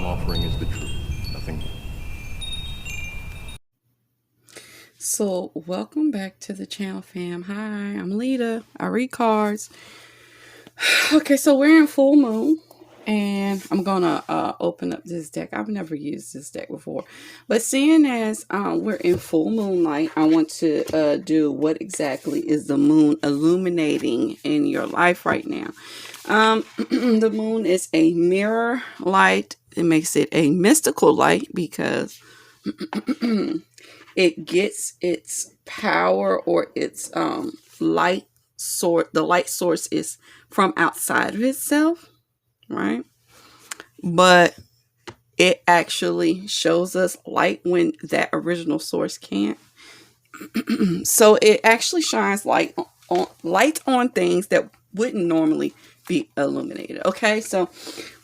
I'm offering is the truth, nothing more. So, welcome back to the channel, fam. Hi, I'm Lita. I read cards. Okay, so we're in full moon, and I'm gonna open up this deck. I've never used this deck before, but seeing as we're in full moonlight, I want to do what exactly is the moon illuminating in your life right now. The moon is a mirror light. It makes it a mystical light because it gets its power or its light source. The light source is from outside of itself, right? But it actually shows us light when that original source can't. So it actually shines light on things that wouldn't normally be illuminated. Okay, so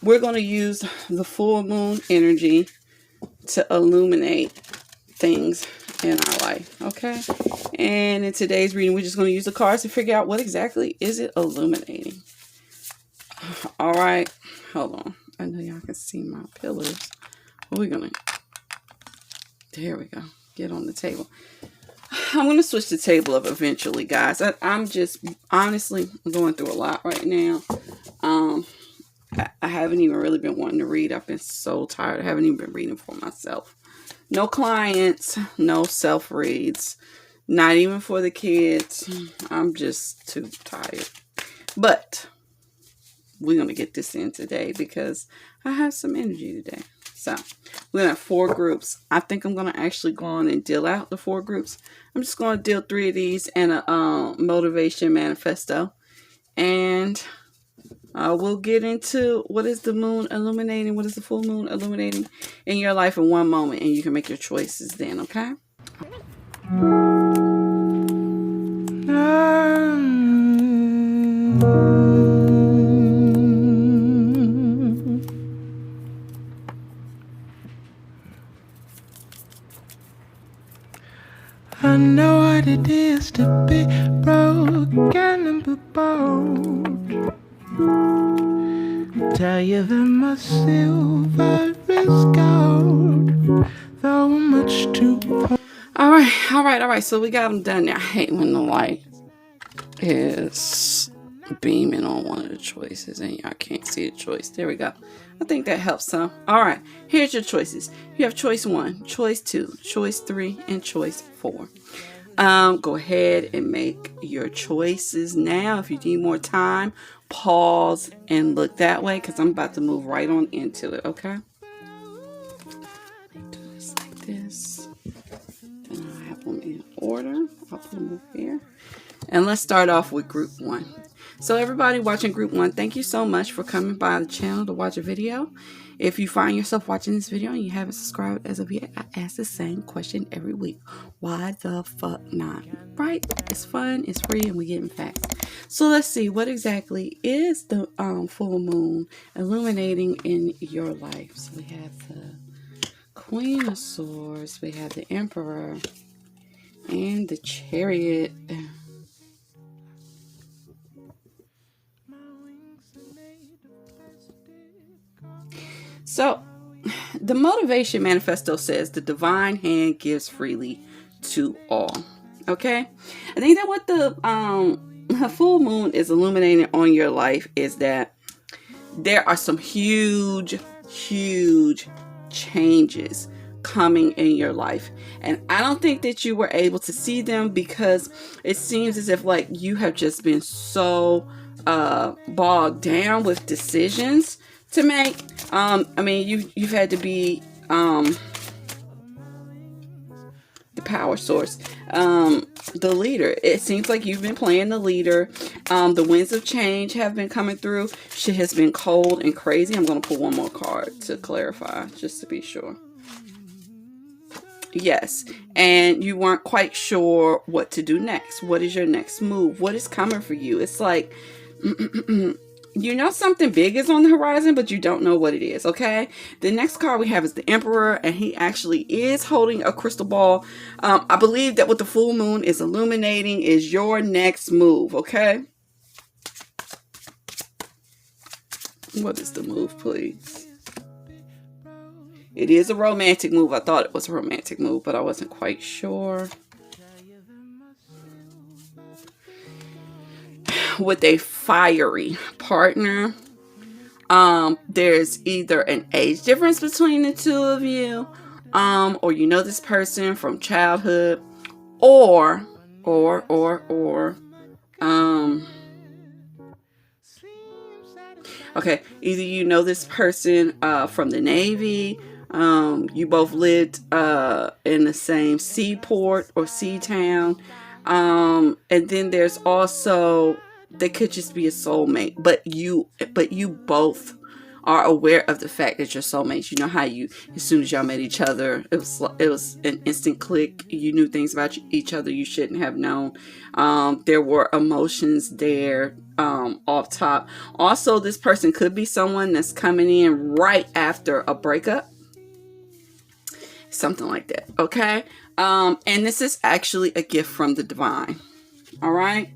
we're going to use the full moon energy to illuminate things in our life. Okay, and in today's reading, we're just going to use the cards to figure out what exactly is it illuminating. All right, hold on. I know y'all can see my pillars. We're gonna, there we go, get on the table. I'm going to switch the table up eventually, guys. I'm just honestly going through a lot right now. I haven't even really been wanting to read. I've been so tired. I haven't even been reading for myself. No clients, no self reads, not even for the kids. I'm just too tired. But we're going to get this in today because I have some energy today. So we're going to have 4 groups. I think I'm going to actually go on and deal out the 4 groups. I'm just going to deal 3 of these and a motivation manifesto. And we'll get into what is the moon illuminating, what is the full moon illuminating in your life in one moment. And you can make your choices then, okay? I know what it is to be broken and be bold. Tell you that my silver is gold, though much too cold. All right. So we got them done now. I hate when the light is beaming on one of the choices and y'all can't see the choice. There we go. I think that helps some. All right, here's your choices. You have choice 1, choice 2, choice 3, and choice 4. Go ahead and make your choices now. If you need more time, pause and look that way because I'm about to move right on into it, okay? Do this like this. Then I'll have them in order. I'll put them over here. And let's start off with group 1. So everybody watching group 1, thank you so much for coming by the channel to watch a video. If you find yourself watching this video and you haven't subscribed as of yet, I ask the same question every week. Why the fuck not? Right? It's fun, it's free, and we getting facts. So let's see, what exactly is the full moon illuminating in your life? So we have the Queen of Swords, we have the Emperor, and the Chariot. So, the motivation manifesto says the divine hand gives freely to all. Okay, I think that what the full moon is illuminating on your life is that there are some huge changes coming in your life, and I don't think that you were able to see them because it seems as if like you have just been so bogged down with decisions to make. I mean, you've had to be the power source, the leader. It seems like you've been playing the leader. The winds of change have been coming through. Shit has been cold and crazy. I'm going to pull one more card to clarify, just to be sure. Yes, and you weren't quite sure what to do next. What is your next move? What is coming for you? It's like you know something big is on the horizon, but you don't know what it is, okay? The next card we have is the Emperor, and he actually is holding a crystal ball. I believe that what the full moon is illuminating is your next move, okay? What is the move, please? It is a romantic move. I thought it was a romantic move, but I wasn't quite sure. With a fiery partner, there's either an age difference between the two of you, or you know this person from childhood, or okay, either you know this person from the Navy, you both lived in the same seaport or sea town, and then there's also, they could just be a soulmate, but you both are aware of the fact that you're soulmates. You know how you, as soon as y'all met each other, it was an instant click. You knew things about each other you shouldn't have known. There were emotions there off top. Also, this person could be someone that's coming in right after a breakup, something like that. Okay, and this is actually a gift from the divine. All right.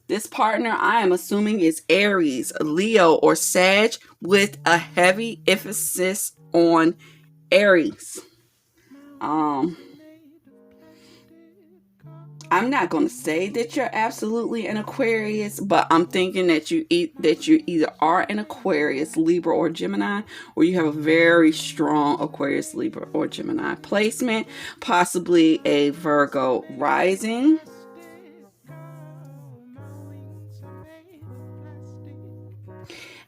This partner, I am assuming, is Aries, Leo, or Sag, with a heavy emphasis on Aries. I'm not going to say that you're absolutely an Aquarius, but I'm thinking that you either are an Aquarius, Libra, or Gemini, or you have a very strong Aquarius, Libra, or Gemini placement, possibly a Virgo rising.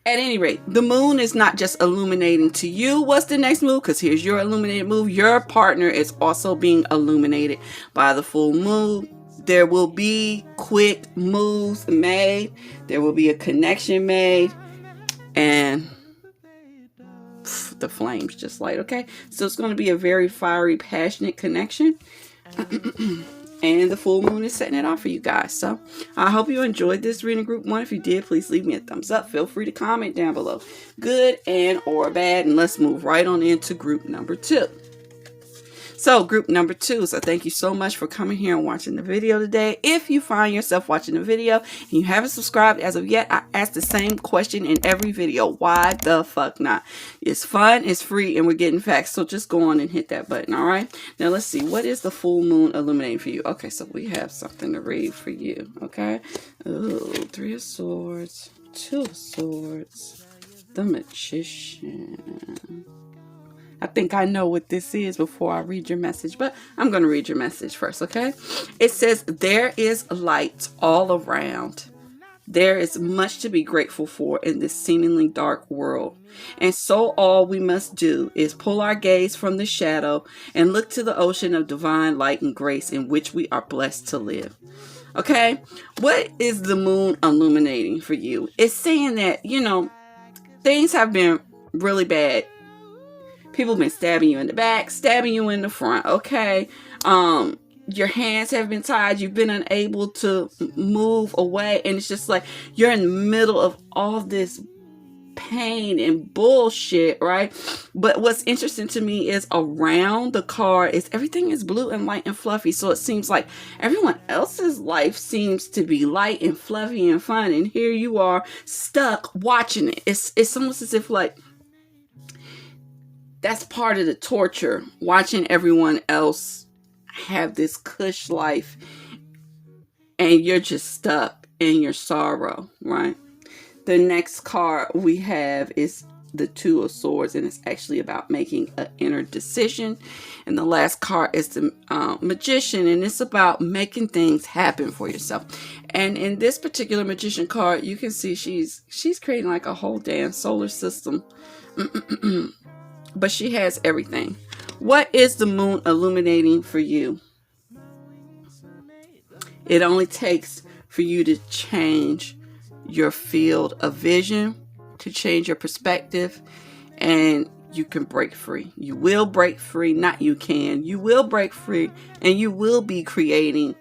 At any rate, the moon is not just illuminating to you what's the next move, because here's your illuminated move. Your partner is also being illuminated by the full moon. There will be quick moves made. There will be a connection made. And the flames just light, okay? So it's going to be a very fiery, passionate connection. And the full moon is setting it off for you guys. So I hope you enjoyed this reading, group 1. If you did, please leave me a thumbs up. Feel free to comment down below, good and or bad. And let's move right on into group number 2. So group number 2, so thank you so much for coming here and watching the video today. If you find yourself watching the video and you haven't subscribed as of yet, I ask the same question in every video. Why the fuck not? It's fun, it's free, and we're getting facts. So just go on and hit that button, all right? Now let's see. What is the full moon illuminating for you? Okay, so we have something to read for you, okay? Ooh, 3 of Swords, 2 of Swords, the Magician. I think I know what this is before I read your message, but I'm going to read your message first, okay? It says, there is light all around. There is much to be grateful for in this seemingly dark world. And so all we must do is pull our gaze from the shadow and look to the ocean of divine light and grace in which we are blessed to live. Okay? What is the moon illuminating for you? It's saying that, you know, things have been really bad. People have been stabbing you in the back, stabbing you in the front, okay? Your hands have been tied. You've been unable to move away. And it's just like you're in the middle of all this pain and bullshit, right? But what's interesting to me is around the card is everything is blue and light and fluffy. So it seems like everyone else's life seems to be light and fluffy and fun. And here you are stuck watching it. It's almost as if like, that's part of the torture, watching everyone else have this cush life and you're just stuck in your sorrow, right? The next card we have is the 2 of Swords, and it's actually about making an inner decision. And the last card is the Magician, and it's about making things happen for yourself. And in this particular Magician card, you can see she's creating like a whole damn solar system. But she has everything. What is the moon illuminating for you? It only takes for you to change your field of vision, to change your perspective, and you can break free. You will break free. Not you can. You will break free, and you will be creating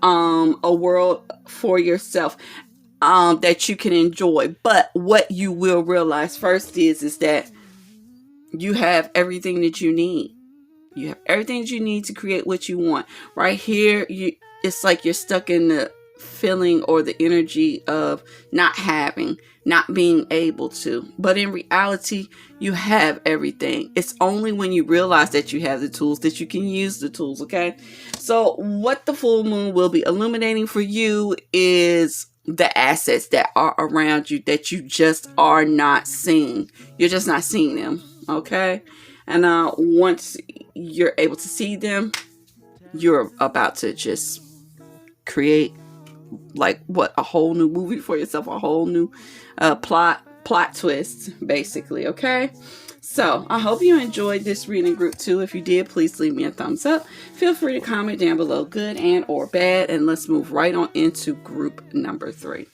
a world for yourself that you can enjoy. But what you will realize first is that you have everything that you need. You have everything that you need to create what you want. Right here, it's like you're stuck in the feeling or the energy of not having, not being able to. But in reality, you have everything. It's only when you realize that you have the tools that you can use the tools, okay? So what the full moon will be illuminating for you is the assets that are around you that you just are not seeing. You're just not seeing them, okay? And once you're able to see them, you're about to just create like a whole new movie for yourself, a whole new plot twist, basically. Okay, so I hope you enjoyed this reading group 2. If you did, please leave me a thumbs up. Feel free to comment down below, good and or bad, and let's move right on into group number 3.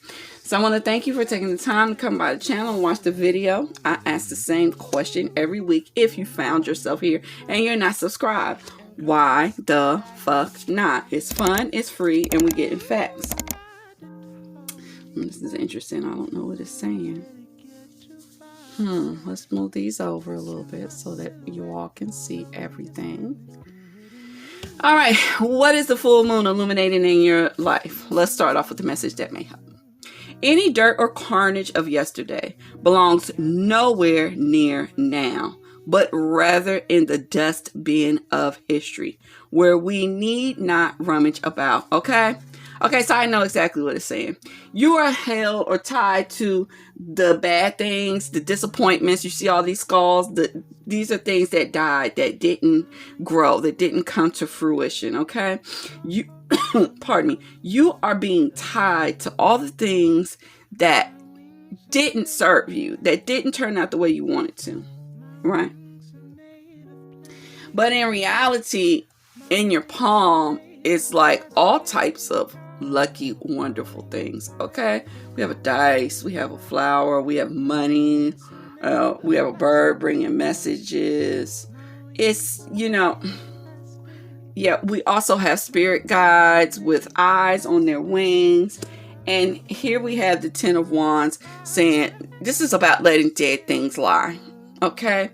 So I want to thank you for taking the time to come by the channel and watch the video. I ask the same question every week. If you found yourself here and you're not subscribed, why the fuck not? It's fun, it's free, and we're getting facts. This is interesting. I don't know what it's saying. Let's move these over a little bit so that you all can see everything. All right, what is the full moon illuminating in your life? Let's start off with the message that may help. Any dirt or carnage of yesterday belongs nowhere near now, but rather in the dust bin of history, where we need not rummage about. Okay, so I know exactly what it's saying. You are held or tied to the bad things, the disappointments. You see all these skulls. These are things that died, that didn't grow, that didn't come to fruition. Okay, you, pardon me. You are being tied to all the things that didn't serve you, that didn't turn out the way you wanted to. Right. But in reality, in your palm, it's like all types of lucky, wonderful things. Okay. We have a dice, we have a flower, we have money, we have a bird bringing messages. It's, yeah, we also have spirit guides with eyes on their wings. And here we have the 10 of Wands saying this is about letting dead things lie. Okay,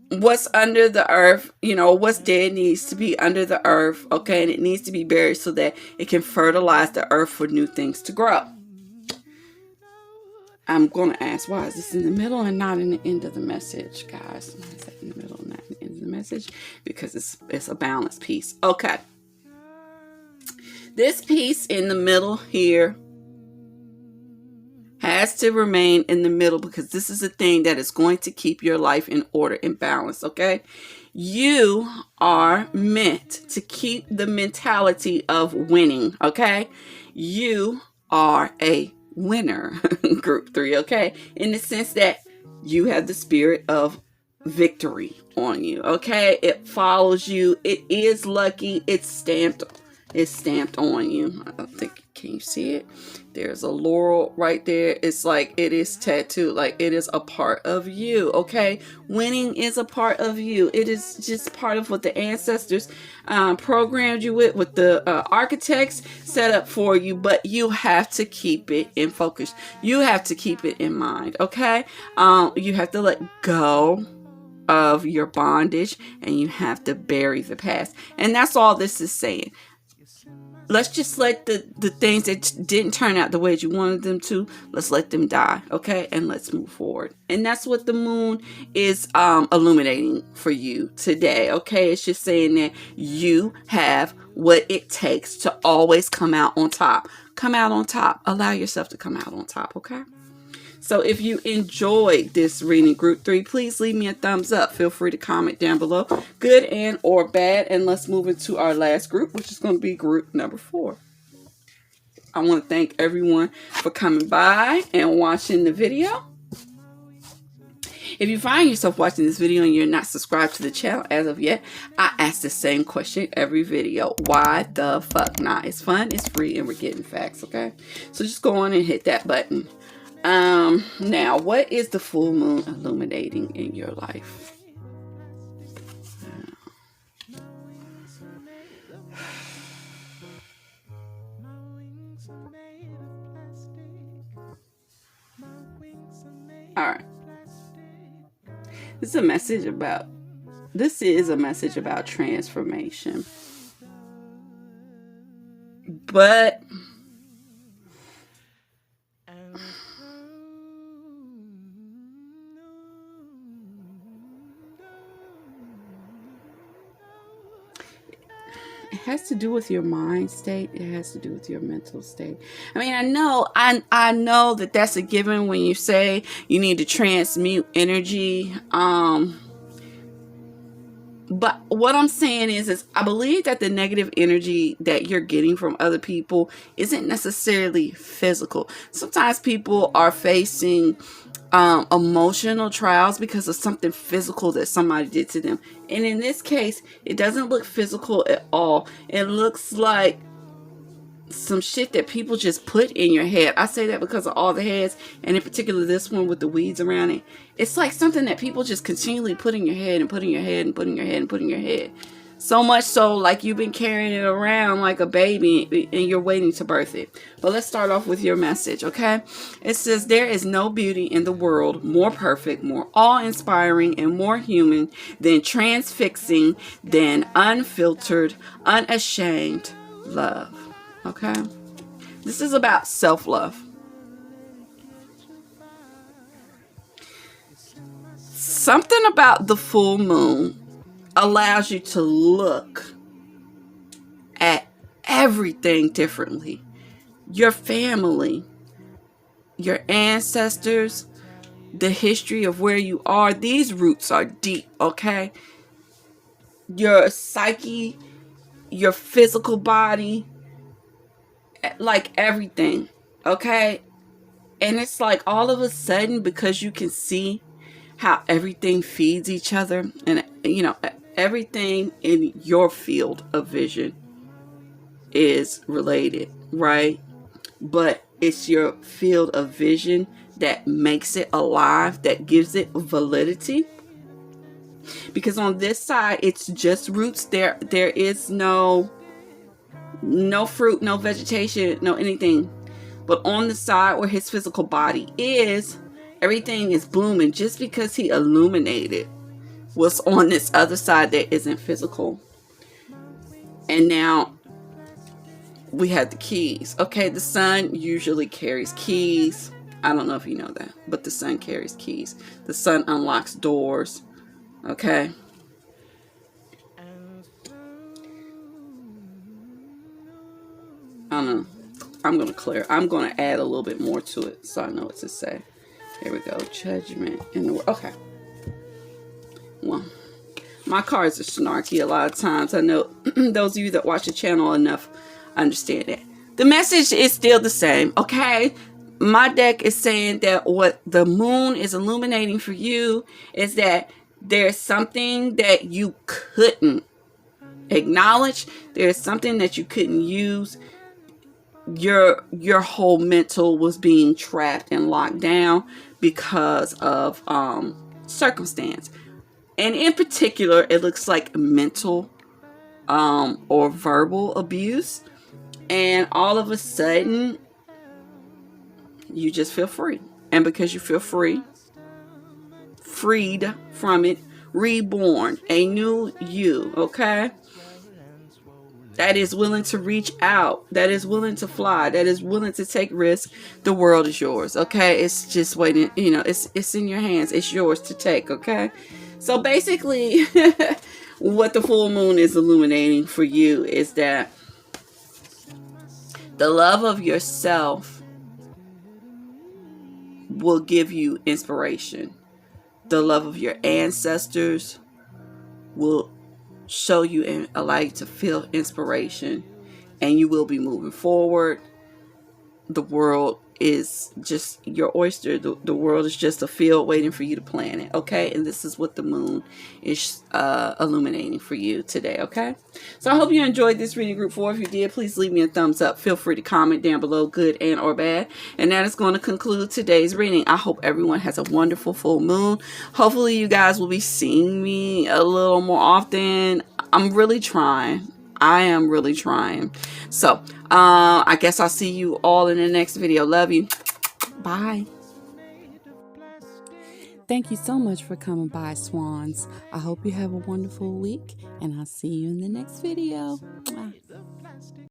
what's under the earth, what's dead needs to be under the earth. Okay, and it needs to be buried so that it can fertilize the earth for new things to grow. I'm going to ask, why is this in the middle and not in the end of the message, guys? Why is that in the middle and not in the end of the message? Because it's a balanced piece. Okay, this piece in the middle here has to remain in the middle, because this is a thing that is going to keep your life in order and balance. Okay, you are meant to keep the mentality of winning. Okay, you are a winner. Group 3. Okay, in the sense that you have the spirit of victory on you. Okay, it follows you. It is lucky. It's stamped on you. I don't think, can you see it? There's a laurel right there. It's like it is tattooed, like it is a part of you. Okay, winning is a part of you. It is just part of what the ancestors programmed you with the architects set up for you. But you have to keep it in focus. You have to keep it in mind. Okay, you have to let go of your bondage, and you have to bury the past. And that's all this is saying. Let's just let the things that didn't turn out the way you wanted them to, let's let them die. Okay, and let's move forward. And that's what the moon is illuminating for you today. Okay, it's just saying that you have what it takes to always come out on top. Come out on top. Allow yourself to come out on top. Okay, so if you enjoyed this reading, group 3, please leave me a thumbs up. Feel free to comment down below, good and or bad. And let's move into our last group, which is going to be group number 4. I want to thank everyone for coming by and watching the video. If you find yourself watching this video and you're not subscribed to the channel as of yet, I ask the same question every video. Why the fuck not? It's fun, it's free, and we're getting facts. Okay, so just go on and hit that button. Now, what is the full moon illuminating in your life? All right. This is a message about transformation. But it has to do with your mind state. It has to do with your mental state. I mean, I know that that's a given when you say you need to transmute energy. But what I'm saying is I believe that the negative energy that you're getting from other people isn't necessarily physical. Sometimes people are facing emotional trials because of something physical that somebody did to them. And in this case, it doesn't look physical at all. It looks like some shit that people just put in your head. I say that because of all the heads, and in particular this one with the weeds around it. It's like something that people just continually put in your head and put in your head and put in your head and put in your head. So much so, like you've been carrying it around like a baby and you're waiting to birth it. But let's start off with your message, okay? It says, there is no beauty in the world more perfect, more awe-inspiring, and more human than transfixing, than unfiltered, unashamed love. Okay? This is about self-love. Something about the full moon allows you to look at everything differently. Your family, your ancestors, the history of where you are. These roots are deep, okay? Your psyche, your physical body, like everything, okay? And it's like all of a sudden, because you can see how everything feeds each other, and everything in your field of vision is related, right? But it's your field of vision that makes it alive, that gives it validity. Because on this side, it's just roots. There is no fruit, no vegetation, no anything. But on the side where his physical body is, everything is blooming just because he illuminated what's on this other side that isn't physical. And now we have the keys. Okay, the sun usually carries keys. I don't know if you know that, but the sun carries keys. The sun unlocks doors. Okay. I don't know. I'm going to add a little bit more to it so I know what to say. Here we go. Judgment in the world. Okay. Well, my cards are snarky a lot of times. I know those of you that watch the channel enough understand that. The message is still the same, okay? My deck is saying that what the moon is illuminating for you is that there's something that you couldn't acknowledge. There's something that you couldn't use. Your whole mental was being trapped and locked down because of circumstance. And in particular, it looks like mental or verbal abuse. And all of a sudden, you just feel free. And because you feel free, freed from it, reborn, a new you, okay? That is willing to reach out, that is willing to fly, that is willing to take risks. The world is yours, okay? It's just waiting, it's in your hands. It's yours to take, okay? So basically, what the full moon is illuminating for you is that the love of yourself will give you inspiration. The love of your ancestors will show you and allow you to feel inspiration, and you will be moving forward. The world is just your oyster. The world is just a field waiting for you to plant it, okay? And this is what the moon is illuminating for you today, okay? So I hope you enjoyed this reading, group 4. If you did, please leave me a thumbs up. Feel free to comment down below, good and or bad. And that is going to conclude today's reading. I hope everyone has a wonderful full moon. Hopefully you guys will be seeing me a little more often. I'm really trying. I am really trying. So, I guess I'll see you all in the next video. Love you. Bye. Thank you so much for coming by, Swans. I hope you have a wonderful week, and I'll see you in the next video. Mwah.